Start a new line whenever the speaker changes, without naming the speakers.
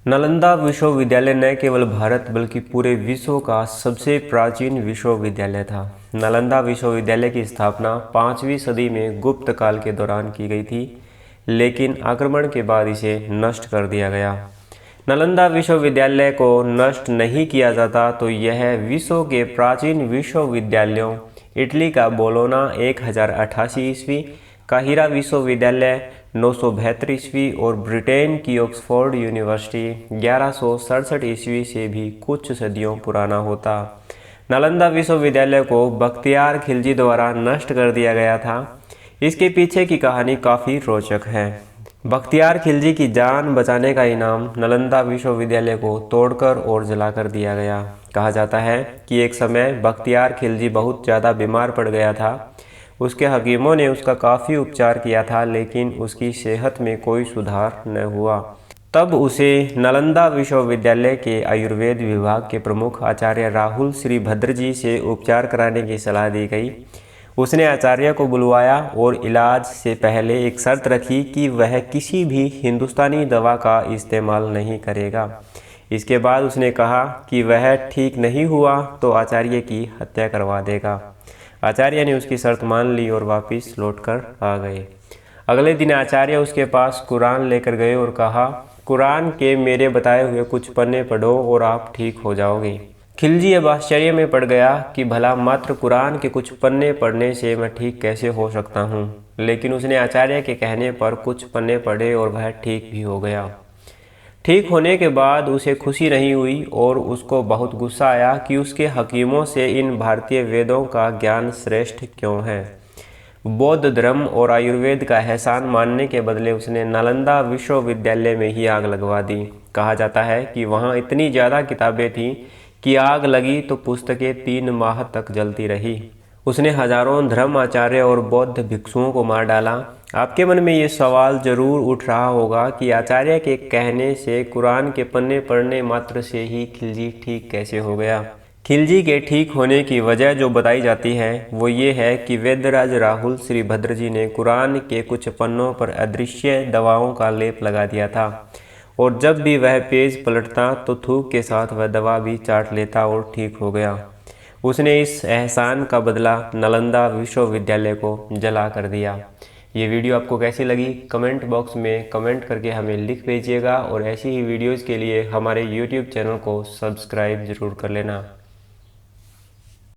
नालंदा विश्वविद्यालय न केवल भारत बल्कि पूरे विश्व का सबसे प्राचीन विश्वविद्यालय था। नालंदा विश्वविद्यालय की स्थापना 5वीं सदी में गुप्त काल के दौरान की गई थी, लेकिन आक्रमण के बाद इसे नष्ट कर दिया गया। नालंदा विश्वविद्यालय को नष्ट नहीं किया जाता तो यह विश्व के प्राचीन विश्वविद्यालयों इटली का बोलोना 1088 ईस्वी, काहिरा विश्वविद्यालय 972 ईस्वी और ब्रिटेन की ऑक्सफोर्ड यूनिवर्सिटी 1167 ईस्वी से भी कुछ सदियों पुराना होता। नालंदा विश्वविद्यालय को बख्तियार खिलजी द्वारा नष्ट कर दिया गया था। इसके पीछे की कहानी काफ़ी रोचक है। बख्तियार खिलजी की जान बचाने का इनाम नालंदा विश्वविद्यालय को तोड़कर और जलाकर दिया गया। कहा जाता है कि एक समय बख्तियार खिलजी बहुत ज़्यादा बीमार पड़ गया था। उसके हकीमों ने उसका काफ़ी उपचार किया था, लेकिन उसकी सेहत में कोई सुधार न हुआ। तब उसे नालंदा विश्वविद्यालय के आयुर्वेद विभाग के प्रमुख आचार्य राहुल श्रीभद्र जी से उपचार कराने की सलाह दी गई। उसने आचार्य को बुलवाया और इलाज से पहले एक शर्त रखी कि वह किसी भी हिंदुस्तानी दवा का इस्तेमाल नहीं करेगा। इसके बाद उसने कहा कि वह ठीक नहीं हुआ तो आचार्य की हत्या करवा देगा। आचार्य ने उसकी शर्त मान ली और वापस लौटकर आ गए। अगले दिन आचार्य उसके पास कुरान लेकर गए और कहा, कुरान के मेरे बताए हुए कुछ पन्ने पढ़ो और आप ठीक हो जाओगे। खिलजी अब आश्चर्य में पड़ गया कि भला मात्र कुरान के कुछ पन्ने पढ़ने से मैं ठीक कैसे हो सकता हूँ। लेकिन उसने आचार्य के कहने पर कुछ पन्ने पढ़े और वह ठीक भी हो गया। ठीक होने के बाद उसे खुशी नहीं हुई और उसको बहुत गुस्सा आया कि उसके हकीमों से इन भारतीय वेदों का ज्ञान श्रेष्ठ क्यों है। बौद्ध धर्म और आयुर्वेद का एहसान मानने के बदले उसने नालंदा विश्वविद्यालय में ही आग लगवा दी। कहा जाता है कि वहाँ इतनी ज़्यादा किताबें थीं कि आग लगी तो पुस्तकें 3 माह तक जलती रही। उसने हजारों धर्म आचार्य और बौद्ध भिक्षुओं को मार डाला। आपके मन में ये सवाल जरूर उठ रहा होगा कि आचार्य के कहने से कुरान के पन्ने पढ़ने मात्र से ही खिलजी ठीक कैसे हो गया। खिलजी के ठीक होने की वजह जो बताई जाती है वो ये है कि वैद्यराज राहुल श्रीभद्र जी ने कुरान के कुछ पन्नों पर अदृश्य दवाओं का लेप लगा दिया था और जब भी वह पेज पलटता तो थूक के साथ वह दवा भी चाट लेता और ठीक हो गया। उसने इस एहसान का बदला नालंदा विश्वविद्यालय को जला कर दिया। ये वीडियो आपको कैसी लगी कमेंट बॉक्स में कमेंट करके हमें लिख भेजिएगा और ऐसी ही वीडियोज़ के लिए हमारे YouTube चैनल को सब्सक्राइब ज़रूर कर लेना।